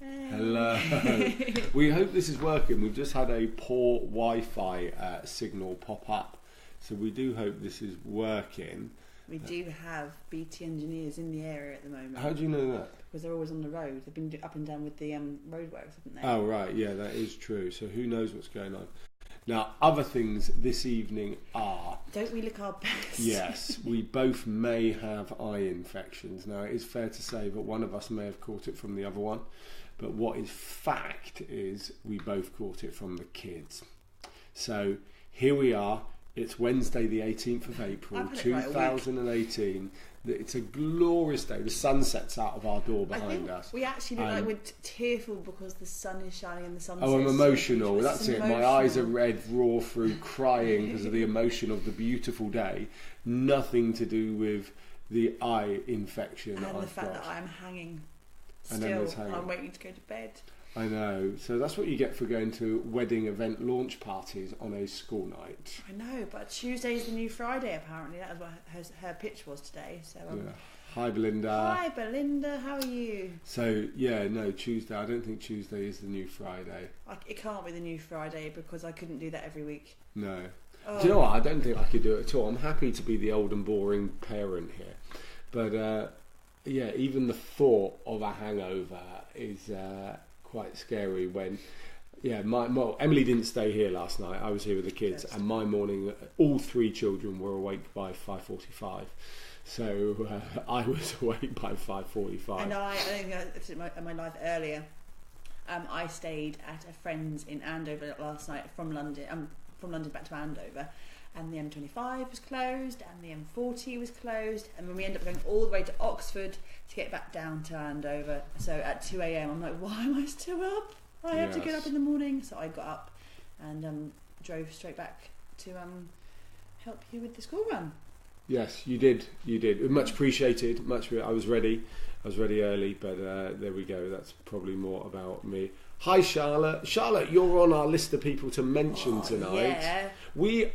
Hello. We hope this is working. We've just had a poor Wi-Fi signal pop up, so we do hope this is working. We do have BT engineers in the area at the moment. How do you know that? Because they're always on the road. They've been up and down with the roadworks, haven't they? Oh, right. Yeah, that is true. So who knows what's going on? Now, other things this evening are... Don't we look our best? Yes, we both may have eye infections. Now, it is fair to say that one of us may have caught it from the other one. But what is fact is we both caught it from the kids. So here we are. It's Wednesday the 18th of April 2018. It's a glorious day. The sun sets out of our door behind us. We actually look like we're tearful because the sun is shining and the sun. Oh, I'm emotional. That's it. My eyes are red, raw through crying because of the emotion of the beautiful day. Nothing to do with the eye infection and that the I've fact got. that I'm hanging. Still, I'm waiting to go to bed. I know. So that's what you get for going to wedding event launch parties on a school night. I know, but Tuesday is the new Friday, apparently. That was what her pitch was today. So yeah. Hi, Belinda. Hi, Belinda. How are you? So, yeah, no, Tuesday. I don't think Tuesday is the new Friday. It can't be the new Friday because I couldn't do that every week. No. Oh. Do you know what? I don't think I could do it at all. I'm happy to be the old and boring parent here. But, yeah, even the thought of a hangover is... quite scary when Emily didn't stay here last night. I was here with the kids, and my morning all three children were awake by 5:45, so I was awake by 5:45. And I think I said my life earlier. I stayed at a friend's in Andover last night from London back to Andover, and the M25 was closed and the M40 was closed, and when we ended up going all the way to Oxford to get back down to Andover, so at 2 a.m. I'm like, why am I still up? I have to get up in the morning. So I got up and drove straight back to help you with the school run. Yes, you did. Much appreciated. I was ready early, but there we go. That's probably more about me. Hi, Charlotte. Charlotte, you're on our list of people to mention tonight. Yeah. We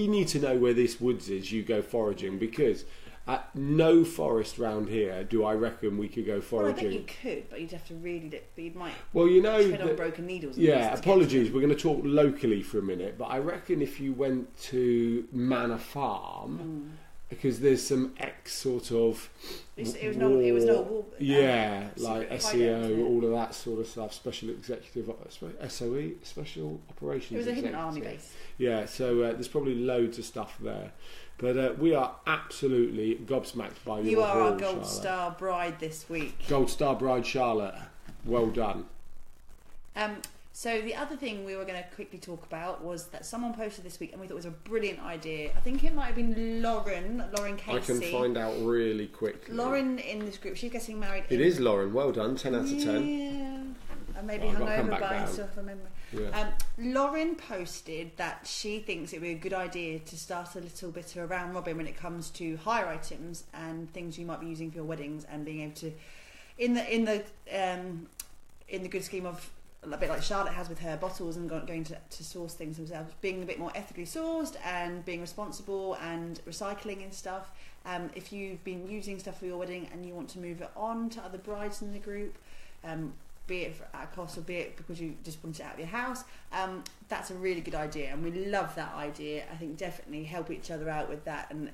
need to know where this woods is. You go foraging, because at no forest round here do I reckon we could go foraging. Well, I bet you could, but you'd have to really look. But you might. Well, you know, tread on broken needles. Yeah. Apologies. We're going to talk locally for a minute, but I reckon if you went to Manor Farm. Because there's some sort of it was not a wall. Yeah, like SEO, all of that sort of stuff. Special executive, SOE, special operations. It was a hidden executive. army base. Yeah, so there's probably loads of stuff there. But we are absolutely gobsmacked by your You are haul, our gold Charlotte. star bride this week. Gold star bride, Charlotte. Well done. So the other thing we were going to quickly talk about was that someone posted this week, and we thought it was a brilliant idea. I think it might have been Lauren Casey. I can find out really quickly. Lauren in this group, she's getting married. It is Lauren. Well done. 10 out of 10. Yeah. And maybe hungover by stuff from memory. Yeah. Lauren posted that she thinks it would be a good idea to start a little bit of a round robin when it comes to hire items and things you might be using for your weddings, and being able to, in the good scheme of, a bit like Charlotte has with her bottles and going to source things themselves, being a bit more ethically sourced and being responsible and recycling and stuff. If you've been using stuff for your wedding and you want to move it on to other brides in the group, be it at a cost or be it because you just want it out of your house, that's a really good idea, and we love that idea. I think definitely help each other out with that. And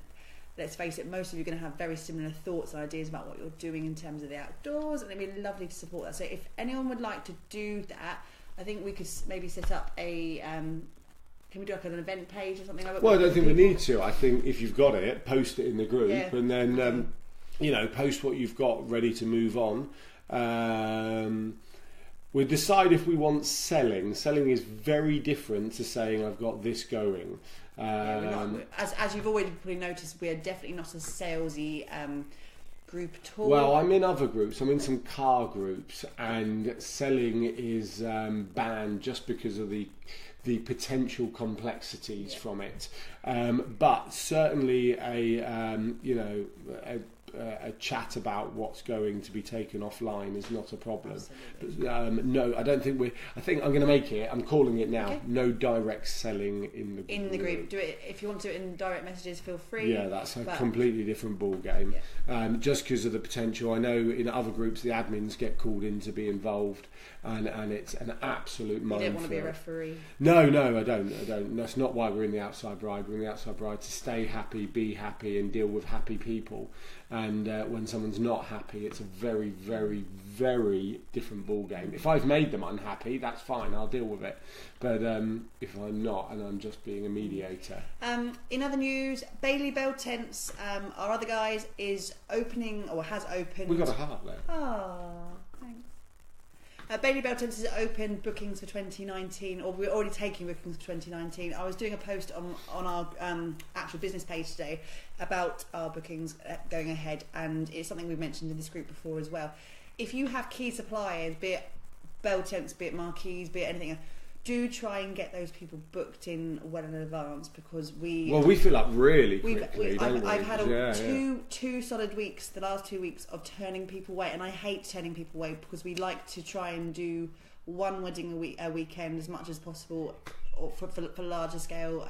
let's face it, most of you are going to have very similar thoughts and ideas about what you're doing in terms of the outdoors, and it'd be lovely to support that. So if anyone would like to do that, I think we could maybe set up a can we do like an event page or something like that? Well, I don't think we need to. I think if you've got it, post it in the group, and then post what you've got ready to move on. We'll decide if we want selling. Selling is very different to saying I've got this going. As you've already probably noticed, we're definitely not a salesy group at all. Well, I'm in other groups. I'm in some car groups, and selling is banned just because of the potential complexities from it. But certainly a a chat about what's going to be taken offline is not a problem. Absolutely. But, no, I don't think I think I'm going to make it. I'm calling it now. Okay. No direct selling in the group. Do it if you want to do it in direct messages. Feel free. Yeah, that's a completely different ball game. Yeah. Just because of the potential. I know in other groups the admins get called in to be involved, and it's an absolute minefield. You don't want to be a referee. No, I don't. That's not why we're in the Outside Bride. We're in the Outside Bride to stay happy, be happy, and deal with happy people. And when someone's not happy, it's a very, very, very different ball game. If I've made them unhappy, that's fine. I'll deal with it. But if I'm not, and I'm just being a mediator. In other news, Baylily Bell Tents, our other guys, is opening or has opened. We got a heart there. Oh, thanks. Baylily Bell Tents has opened bookings for 2019, or we're already taking bookings for 2019. I was doing a post on our actual business page today about our bookings going ahead, and it's something we've mentioned in this group before as well. If you have key suppliers, be it bell tents, be it marquees, be it anything else, do try and get those people booked in well in advance, because we fill up really quickly. I've had two solid weeks, the last 2 weeks, of turning people away, and I hate turning people away because we like to try and do one wedding a weekend as much as possible, or for larger scale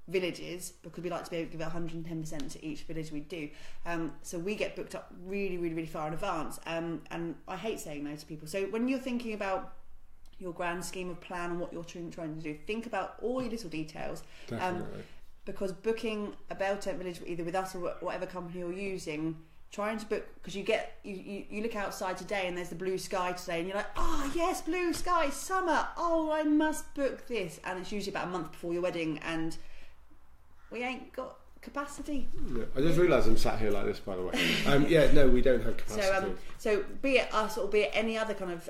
villages, because we like to be able to give 110% to each village we do. So we get booked up really, really, really far in advance, and I hate saying no to people. So when you're thinking about your grand scheme of plan and what you're trying to do, think about all your little details. Definitely. Because booking a bell tent village either with us or whatever company you're using, trying to book, because you look outside today and there's the blue sky today, and you're like, oh yes, blue sky, summer, oh I must book this, and it's usually about a month before your wedding, and we ain't got capacity. Yeah, I just realised I'm sat here like this, by the way. No, we don't have capacity. So be it us or be it any other kind of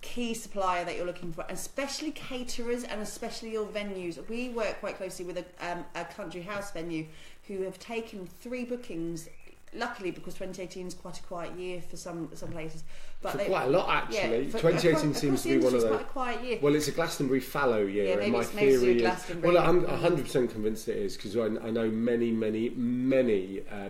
key supplier that you're looking for, especially caterers and especially your venues. We work quite closely with a country house venue who have taken 3 bookings, luckily, because 2018 is quite a quiet year for some places. But quite a lot, actually. 2018 seems to be one of those. Quite a quiet year. Well, it's a Glastonbury fallow year, maybe and my theory is. Well, I'm 100% convinced it is, because I know many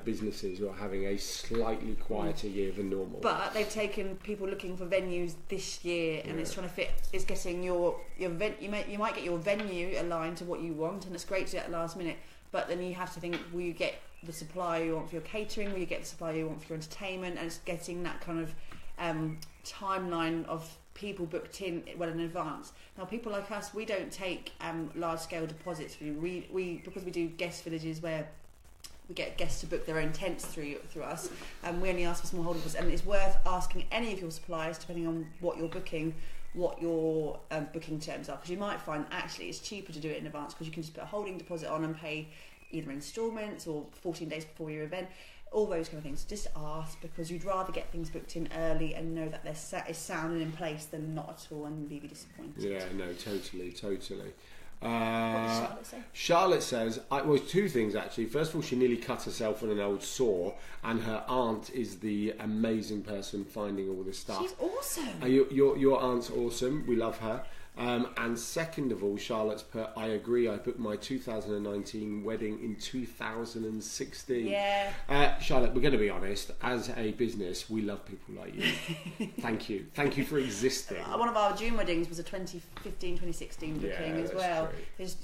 businesses who are having a slightly quieter year than normal. But they've taken people looking for venues this year, and it's trying to fit. It's getting your event. You might get your venue aligned to what you want, and it's great to do at the last minute. But then you have to think: will you get the supplier you want for your catering? Will you get the supplier you want for your entertainment? And it's getting that kind of timeline of people booked in well in advance. Now, people like us, we don't take large scale deposits. We because we do guest villages where we get guests to book their own tents through us, and we only ask for small holding deposits. And it's worth asking any of your suppliers, depending on what you're booking, what your booking terms are, because you might find actually it's cheaper to do it in advance, because you can just put a holding deposit on and pay either instalments or 14 days before your event, all those kind of things. Just ask, because you'd rather get things booked in early and know that they're sound and in place than not at all and leave you disappointed. Yeah, no, totally. What does Charloete say? Charloete says, well, 2 things actually. First of all, she nearly cut herself on an old saw, and her aunt is the amazing person finding all this stuff. She's awesome. Your aunt's awesome. We love her. And second of all, Charlotte's put, I agree, I booked my 2019 wedding in 2016. Yeah. Charlotte, we're going to be honest, as a business, we love people like you. Thank you. Thank you for existing. One of our June weddings was a 2015-2016 booking as well. It's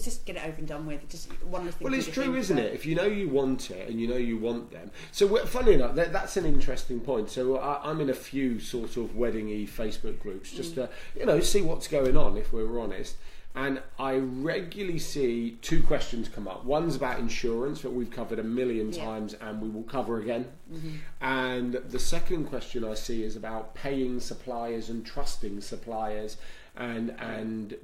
just get it over and done with. Just one of the things. Well, it's true, isn't it? If you know you want it and you know you want them. So, funny enough, that's an interesting point. So, I'm in a few sort of wedding-y Facebook groups just to, see what's going on, if we're honest, and I regularly see 2 questions come up. One's about insurance that we've covered a million times and we will cover again, and the second question I see is about paying suppliers and trusting suppliers and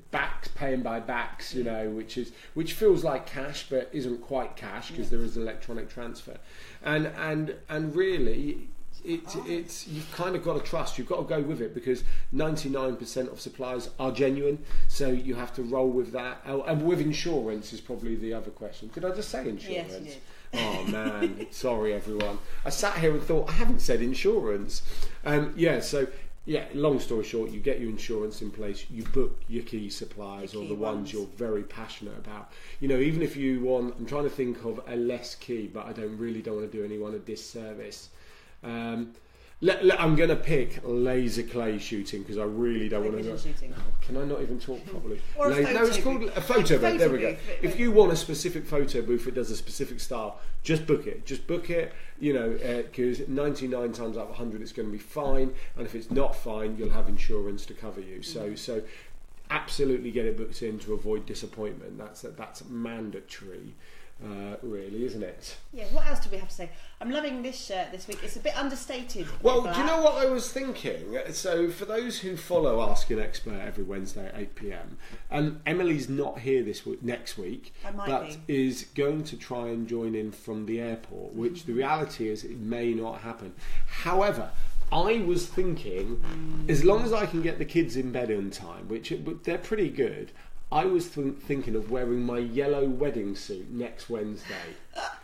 paying by backs, which feels like cash but isn't quite cash, because there is an electronic transfer, and really it's you've kind of got to trust. You've got to go with it, because 99% of suppliers are genuine, so you have to roll with that. And with insurance is probably the other question. Did I just say insurance? Yes, you did. Oh man, sorry everyone. I sat here and thought I haven't said insurance. So yeah, long story short, you get your insurance in place, you book your key suppliers or the ones you're very passionate about. You know, even if you want, I'm trying to think of a less key, but I don't want to do anyone a disservice. I'm going to pick laser clay shooting because I really don't want to go. Can I not even talk properly? Or no, it's called a photo booth. There we go. If you want a specific photo booth that does a specific style, just book it. Just book it. You know, because 99 times out of 100 it's going to be fine, and if it's not fine, you'll have insurance to cover you. So absolutely get it booked in to avoid disappointment. That's mandatory. Really, isn't it? Yeah, what else do we have to say? I'm loving this shirt this week. It's a bit understated. Well, do you know what I was thinking? So, for those who follow Ask an Expert every Wednesday at 8 p.m, and Emily's not here next week, but is going to try and join in from the airport, which the reality is it may not happen. However, I was thinking, as long as I can get the kids in bed in time, which they're pretty good, I was thinking of wearing my yellow wedding suit next Wednesday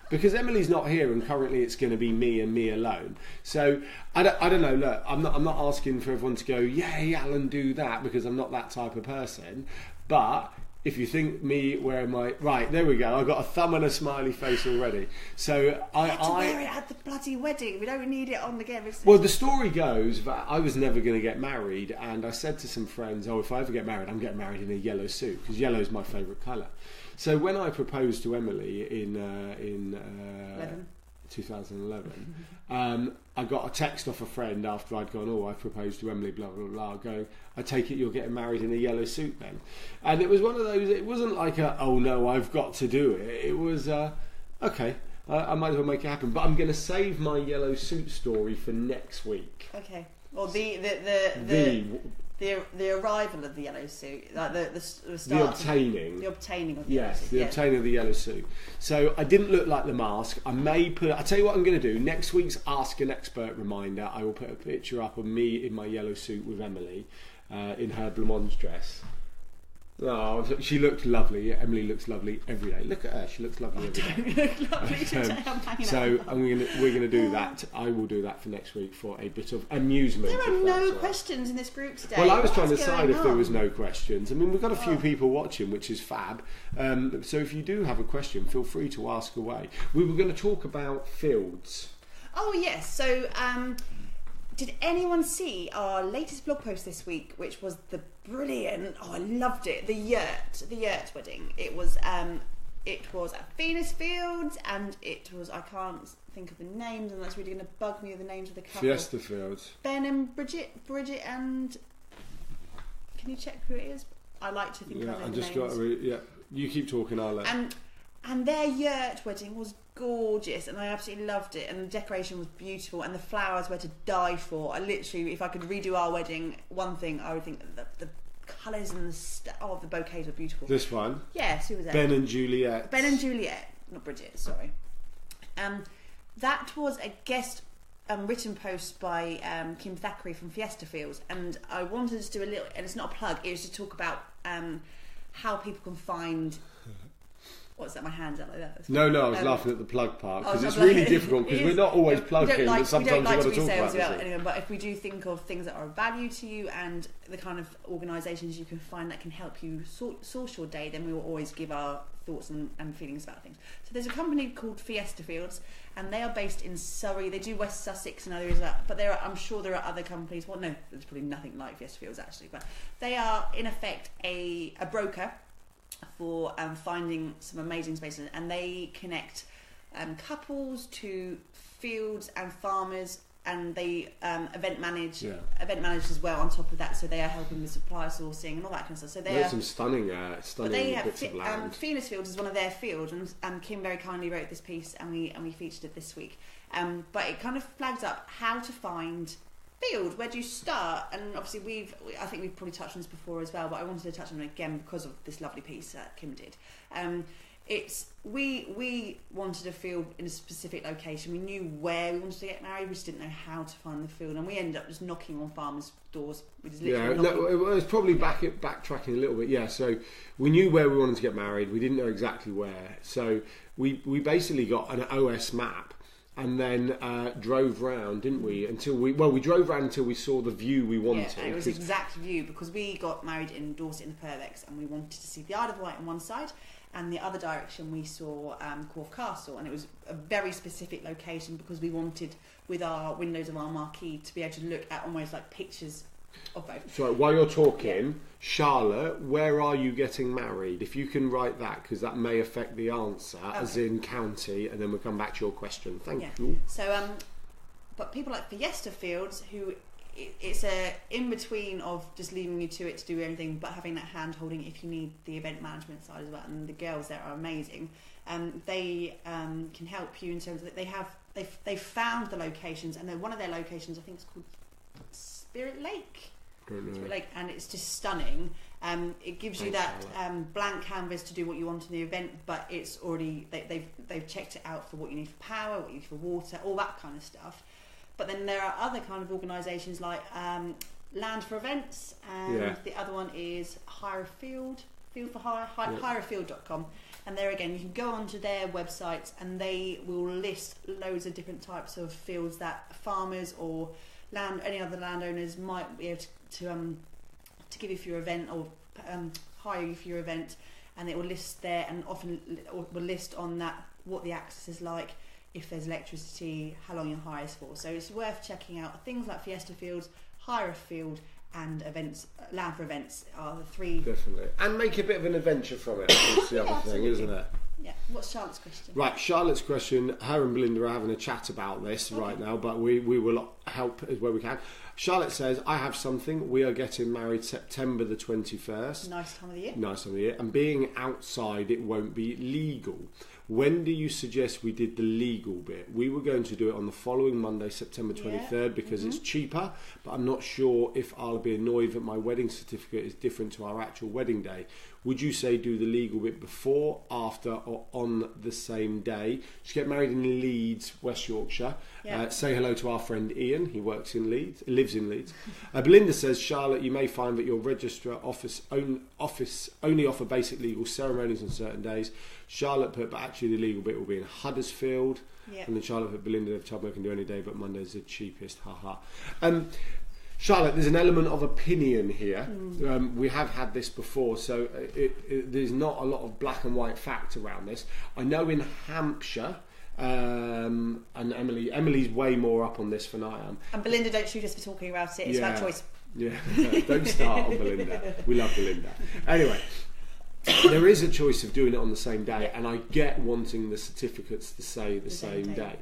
because Emily's not here and currently it's going to be me and me alone. So I don't know. Look, I'm not asking for everyone to go, yay, Alan, do that, because I'm not that type of person. But if you think me wearing my... Right, there we go. I've got a thumb and a smiley face already. So I had to wear it at the bloody wedding. We don't need it on the game. Well, the story goes that I was never going to get married, and I said to some friends, if I ever get married, I'm getting married in a yellow suit, because yellow is my favourite colour. So when I proposed to Emily in 2011, I got a text off a friend after I'd gone, I proposed to Emily, blah, blah, blah, going, I take it you're getting married in a yellow suit then. And it was one of those, it wasn't like oh no, I've got to do it. It was, okay, I might as well make it happen. But I'm going to save my yellow suit story for next week. Okay. Well, the arrival of the yellow suit, like the start, the obtaining of the yellow suit. The obtaining of the yellow suit. So I didn't look like the mask. I tell you what I'm going to do. Next week's Ask an Expert reminder, I will put a picture up of me in my yellow suit with Emily in her blancmange dress. Oh, she looked lovely. Emily looks lovely every day. Look at her; she looks lovely every day. Look lovely today. I'm hanging so we're gonna do that. I will do that for next week for a bit of amusement. There are no questions in this group today. Well, I was trying to decide if there was no questions. I mean, we've got a few people watching, which is fab. So if you do have a question, feel free to ask away. We were going to talk about fields. Oh yes. So did anyone see our latest blog post this week, which was the brilliant? I loved it. The yurt wedding. It was at Venus Fields, and it was, I can't think of the names, and that's really going to bug me with the names of the couple. Fiesta Fields. Ben and Bridget, and can you check who it is? I like to think. Yeah, I know I the just names. got to yeah. You keep talking, I'll let. And their yurt wedding was gorgeous, and I absolutely loved it, and the decoration was beautiful, and the flowers were to die for. I literally, if I could redo our wedding, one thing I would think that the colours and the bouquets were beautiful. This one? Yes, who was that? Ben and Juliet, not Bridget, sorry. That was a guest written post by Kim Thackeray from Fiesta Fields, and I wanted to do a little, and it's not a plug, it was to talk about how people can find... What's that? My hands up like that. No, I was laughing at the plug part because it's really difficult because we're not always plugging, but sometimes we've got to talk about it. Anyway, but if we do think of things that are of value to you and the kind of organisations you can find that can help you source your day, then we will always give our thoughts and feelings about things. So there's a company called Fiesta Fields, and they are based in Surrey. They do West Sussex and others, but I'm sure there are other companies. Well, no, there's probably nothing like Fiesta Fields actually, but they are in effect a broker for finding some amazing spaces, and they connect couples to fields and farmers, and they event manage as well on top of that, so they are helping with supply sourcing and all that kind of stuff. So there's some stunning bits of land. Venus Fields is one of their fields, and Kim very kindly wrote this piece, and we featured it this week. But it kind of flags up how to find field. Where do you start? And obviously I think we've probably touched on this before as well, but I wanted to touch on it again because of this lovely piece that Kim did. We wanted a field in a specific location. We knew where we wanted to get married, we just didn't know how to find the field, and we ended up just knocking on farmers' doors. It was probably backtracking a little bit. Yeah, so we knew where we wanted to get married, we didn't know exactly where, so we basically got an OS map and then drove round, didn't we? We drove round until we saw the view we wanted. Yeah, and it was exact view because we got married in Dorset in the Purbex, and we wanted to see the Isle of Wight on one side, and the other direction we saw Corfe Castle, and it was a very specific location because we wanted, with our windows of our marquee, to be able to look at almost like pictures of both. So while you're talking, Charlotte, where are you getting married? If you can write that, because that may affect the answer, as in county, and then we'll come back to your question. Thank you. So, but people like Fiesta Fields, who it's a in between of just leaving you to it to do everything, but having that hand holding if you need the event management side as well. And the girls there are amazing. They can help you in terms of they've found the locations, and then one of their locations I think is called Spirit Lake, and it's just stunning. It gives you that blank canvas to do what you want in the event, but it's already they've checked it out for what you need for power, what you need for water, all that kind of stuff. But then there are other kind of organisations like Land for Events, and the other one is Hire Field for Hire, hireafield.com. And there again, you can go onto their websites, and they will list loads of different types of fields that farmers or any other landowners might be able to give you for your event, or hire you for your event, and it will list there, and often will list on that what the access is like, if there's electricity, how long your hire is for. So it's worth checking out. Things like Fiesta Fields, Hire a Field, and events, Land for Events are the three. Definitely, and make a bit of an adventure from it. That's the other thing, isn't it? Yeah. What's Charlotte's question? Right, Charlotte's question. Her and Belinda are having a chat about this right now, but we will help as where we can. Charlotte says, I have something. We are getting married September the 21st. Nice time of the year. Nice time of the year. And being outside, it won't be legal. When do you suggest we did the legal bit? We were going to do it on the following Monday, September 23rd, because it's cheaper, but I'm not sure if I'll be annoyed that my wedding certificate is different to our actual wedding day. Would you say do the legal bit before, after, or on the same day? Just get married in Leeds, West Yorkshire. Say hello to our friend Ian. He lives in Leeds. Belinda says, Charlotte, you may find that your registrar office only offer basic legal ceremonies on certain days. Charlotte put, but actually the legal bit will be in Huddersfield. And then Charlotte put, Belinda, they've told me I can do any day, but Monday's the cheapest. Haha. Charlotte, there's an element of opinion here. We have had this before, so there's not a lot of black and white fact around this. I know in Hampshire, and Emily's way more up on this than I am. And Belinda, don't shoot us for talking about it. It's about choice. Yeah, don't start on Belinda. We love Belinda. Anyway, there is a choice of doing it on the same day, and I get wanting the certificates to say the same day.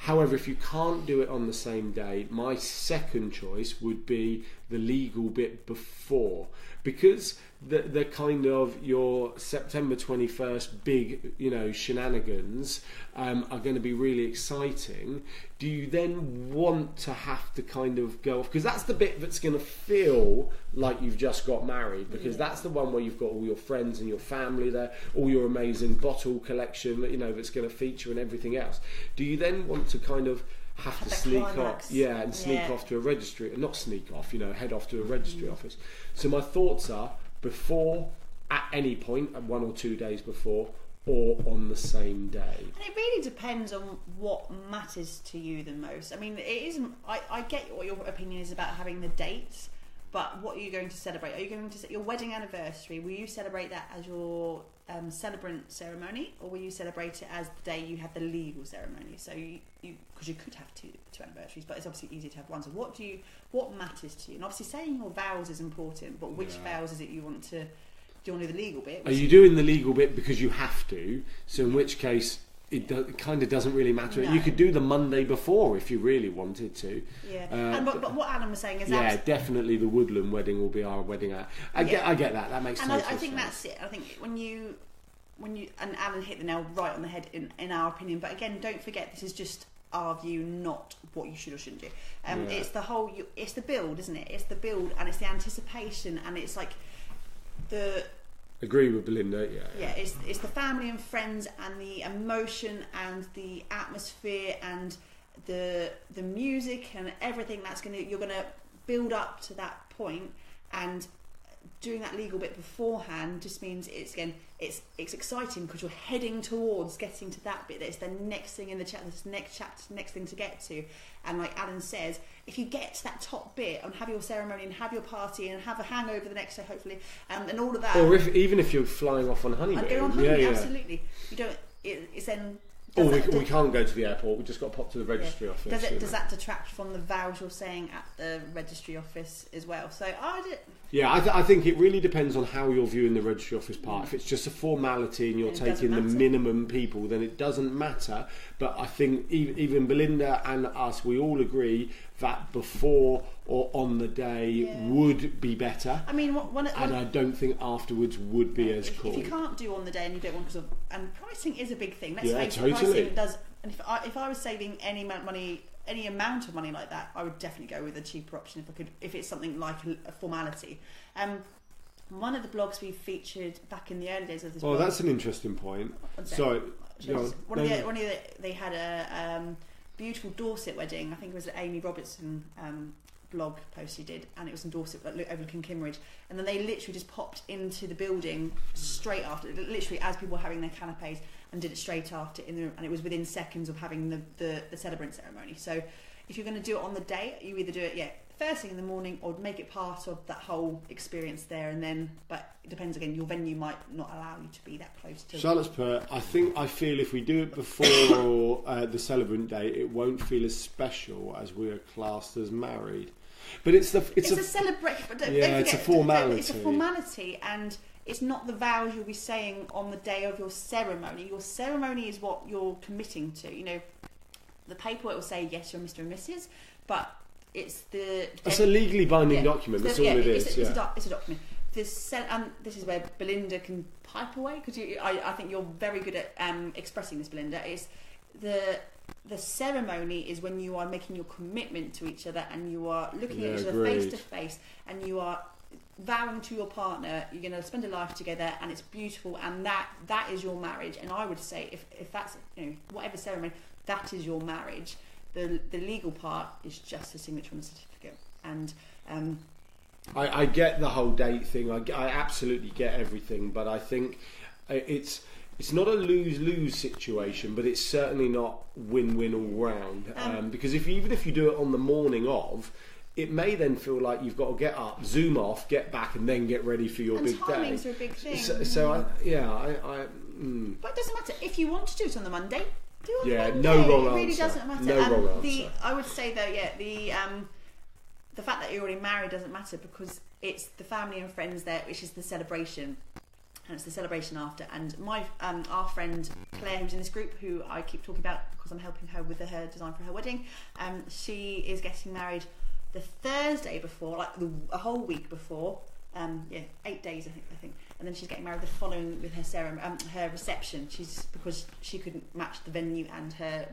However, if you can't do it on the same day, my second choice would be the legal bit before, because the kind of your September 21st big, shenanigans are going to be really exciting. Do you then want to have to kind of go off? Because that's the bit that's going to feel like you've just got married, because that's the one where you've got all your friends and your family there, all your amazing bottle collection, that's going to feature and everything else. Do you then want to kind of have to sneak off, and sneak off to a registry, not sneak off, head off to a registry office? So my thoughts are before, at any point, 1 or 2 days before, or on the same day. And it really depends on what matters to you the most. I mean, it isn't. I get what your opinion is about having the dates, but what are you going to celebrate? Are you going to your wedding anniversary? Will you celebrate that as your celebrant ceremony, or will you celebrate it as the day you have the legal ceremony? So because you could have two anniversaries, but it's obviously easier to have one. So what matters to you? And obviously saying your vows is important, but which vows is it you want to? Do you want to do the legal bit? Are you doing the legal bit because you have to? So in which case it kind of doesn't really matter. No. You could do the Monday before if you really wanted to. Yeah. But what Alan was saying is definitely the Woodland wedding will be our wedding. I get that. That makes total sense. And I think that's it. I think when you and Alan hit the nail right on the head in our opinion. But again, don't forget this is just our view, not what you should or shouldn't do. It's the whole. It's the build, isn't it? It's the build, and it's the anticipation, and it's like the. Agree with Belinda. Yeah. It's the family and friends, and the emotion, and the atmosphere, and the music, and everything you're gonna build up to that point, and doing that legal bit beforehand just means it's exciting because you're heading towards getting to that bit. It's the next thing in the chapter, this next thing to get to. And like Alan says, if you get to that top bit and have your ceremony and have your party and have a hangover the next day, hopefully, and all of that. Or even if you're flying off on honeymoon. I'd go on honeymoon, absolutely. You don't. It's then. We can't go to the airport. We just got to pop to the registry office. Does that detract from the vows you're saying at the registry office as well? So I think it really depends on how you're viewing the registry office part. If it's just a formality and you're taking the minimum people, then it doesn't matter. But I think even Belinda and us, we all agree that before or on the day would be better. I mean, and I don't think afterwards would be as cool. If you can't do on the day and you don't want to, and pricing is a big thing. Let's face it, totally. Pricing does. And if I was saving any amount of money like that, I would definitely go with a cheaper option if it's something like a formality. One of the blogs we featured back in the early days of this. Oh, that's an interesting point. Sorry, they had a beautiful Dorset wedding. I think it was an Amy Robertson blog post he did, and it was in Dorset overlooking Kimmeridge, and then they literally just popped into the building straight after, literally as people were having their canapes, and did it straight after in the room, and it was within seconds of having the celebrant ceremony. So if you're going to do it on the day, you either do it first thing in the morning or make it part of that whole experience there, and then, but it depends again, your venue might not allow you to be that close to. Charlotte's put, I feel if we do it before the celebrant day, it won't feel as special as we are classed as married. But it's a celebration. It's a formality. It's a formality, and it's not the vows you'll be saying on the day of your ceremony. Your ceremony is what you're committing to. You know, the paperwork will say yes, you're Mr. and Mrs. But it's a legally binding document. That's all it is. It's a document. This is where Belinda can pipe away, because I think you're very good at expressing this, Belinda. Is the ceremony is when you are making your commitment to each other and you are looking at each other face to face, and you are vowing to your partner you're going to spend a life together, and it's beautiful, and that is your marriage. And I would say if that's, you know, whatever ceremony, that is your marriage. The legal part is just a signature on the certificate. And I get the whole date thing. I absolutely get everything, but I think it's not a lose-lose situation, but it's certainly not win-win all round. Because even if you do it on the morning of, it may then feel like you've got to get up, zoom off, get back, and then get ready for your big day. Timings are a big thing. But it doesn't matter. If you want to do it on the Monday, do it on the Monday. No wrong answer. It really doesn't matter. No wrong answer. I would say though, the fact that you're already married doesn't matter, because it's the family and friends there, which is the celebration. And it's the celebration after. And our friend Claire, who's in this group, who I keep talking about because I'm helping her with her design for her wedding, she is getting married the Thursday before, like a whole week before, 8 days I think, and then she's getting married the following with her ceremony, her reception. Because she couldn't match the venue and her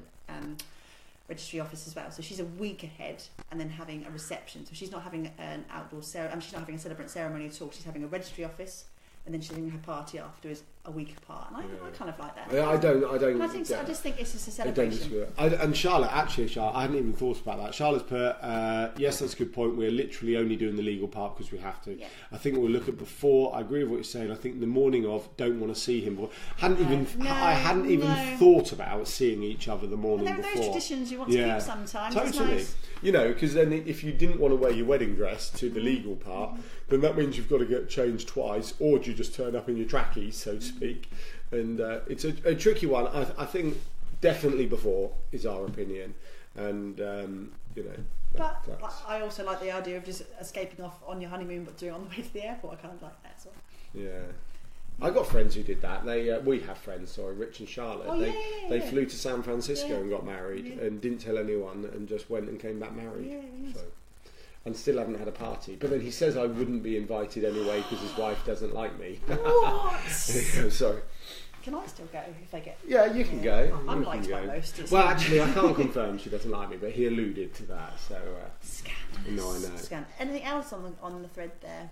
registry office as well, so she's a week ahead, and then having a reception. So she's not having an outdoor ceremony. She's not having a celebrant ceremony at all. She's having a registry office, and then she's having her party afterwards, a week apart. And I kind of like that. Yeah, I don't. And I think so. I just think it's just a celebration. And Charlotte, I hadn't even thought about that. Charlotte's put, yes, that's a good point. We're literally only doing the legal part because we have to. Yeah. I think we'll look at before. I agree with what you're saying. I think the morning of, don't want to see him. I hadn't even thought about seeing each other the morning before. There are those traditions you want to keep sometimes. Totally. Nice. You know, because then if you didn't want to wear your wedding dress to the legal part, then that means you've got to get changed twice, or do you just turn up in your trackies, so to speak. And it's a tricky one. I think definitely before is our opinion, and But I also like the idea of just escaping off on your honeymoon, but doing it on the way to the airport. I kind of like that. So. Yeah, I got friends who did that. We have friends. Rich and Charlotte. They flew to San Francisco and got married, and didn't tell anyone, and just went and came back married. Yeah, so. And still haven't had a party. But then he says I wouldn't be invited anyway because his wife doesn't like me. What? Sorry. Can I still go if I get... Yeah, you can go. I'm liked by most. Well, actually, I can't confirm she doesn't like me, but he alluded to that. So, scandalous. No, I know. Scandalous. Anything else on the thread there?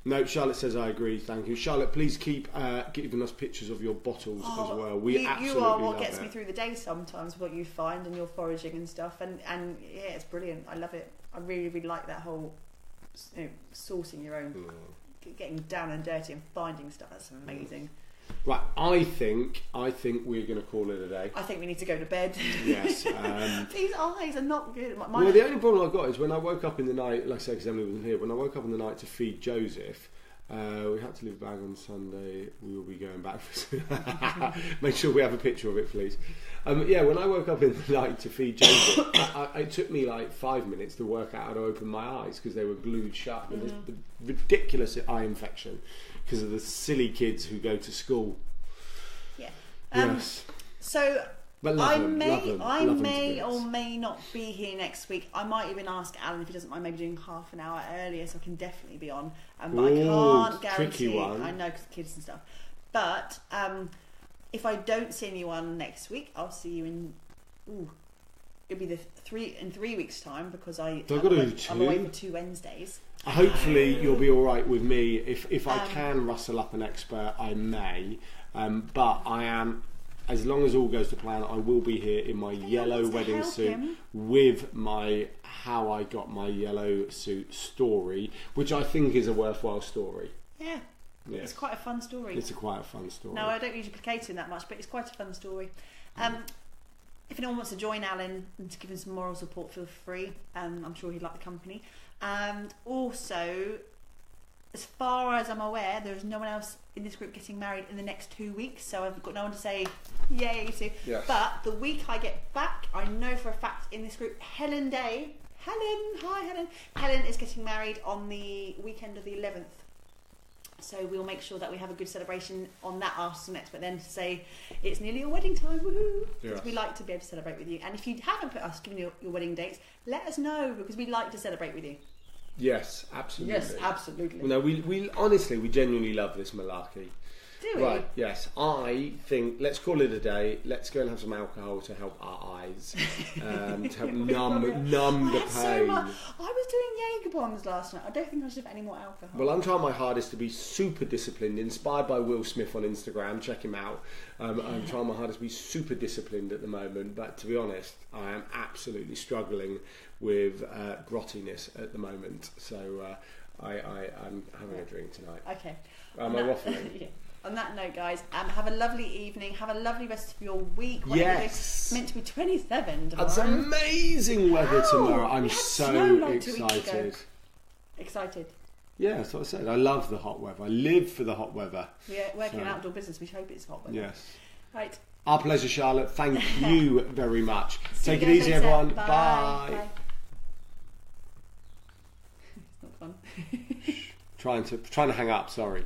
No, Charlotte says I agree, thank you. Charlotte, please keep giving us pictures of your bottles as well. We absolutely you are what love gets it. me through the day sometimes, what you find and your foraging and stuff, and yeah, it's brilliant. I love it. I really, really like that whole sourcing your own getting down and dirty and finding stuff. That's amazing. Right, I think we're going to call it a day. I think we need to go to bed. Yes. These eyes are not good. Well, the only problem I've got is when I woke up in the night, like I said, because Emily wasn't here, when I woke up in the night to feed Joseph, we had to leave the bag on Sunday. We will be going back. Make sure we have a picture of it, please. When I woke up in the night to feed Joseph, it took me like 5 minutes to work out how to open my eyes because they were glued shut. Mm-hmm. With the ridiculous eye infection because of the silly kids who go to school. Yeah. Yes. So but I love may or may not be here next week. I might even ask Alan if he doesn't mind maybe doing half an hour earlier, so I can definitely be on. But I can't guarantee. Tricky one. I know because kids and stuff. But if I don't see anyone next week, I'll see you in. It'll be in 3 weeks' time because I'm away for 2 Wednesdays. Hopefully you'll be all right with me. If I can rustle up an expert, I may. But I am. As long as all goes to plan, I will be here in my yellow wedding suit with my how I got my yellow suit story, which I think is a worthwhile story. Yeah. It's quite a fun story. It's quite a fun story. No, I don't usually placate in that much, but it's quite a fun story. If anyone wants to join Alan and to give him some moral support, feel free. I'm sure he'd like the company. And also, as far as I'm aware, there is no one else in this group getting married in the next 2 weeks, so I've got no one to say yay to. Yes. But the week I get back, I know for a fact in this group, Helen, hi Helen. Helen is getting married on the weekend of the 11th. So we'll make sure that we have a good celebration on that after some expert then to say it's nearly your wedding time, woohoo! Because we like to be able to celebrate with you. And if you haven't put us given your wedding dates, let us know because we like to celebrate with you. Yes, absolutely. Yes, absolutely. No, we honestly, we genuinely love this malarkey. Do we? Right, yes. I think, let's call it a day. Let's go and have some alcohol to help our eyes, to help numb the pain. I was doing Jaeger bombs last night. I don't think I should have any more alcohol. Well, I'm trying my hardest to be super disciplined, inspired by Will Smith on Instagram. Check him out. I'm trying my hardest to be super disciplined at the moment, but to be honest, I am absolutely struggling with grottiness at the moment. So I'm having a drink tonight. Okay. Am I waffling? Yeah. On that note, guys, have a lovely evening. Have a lovely rest of your week. Yes. It's meant to be 27 tomorrow. It's amazing weather tomorrow. I'm so excited. Excited? Yeah, that's what I said. I love the hot weather. I live for the hot weather. We're working in outdoor business. We hope it's hot weather. Yes. Right. Our pleasure, Charlotte. Thank you very much. Take it easy, everyone. Bye. It's not fun. Trying to hang up. Sorry.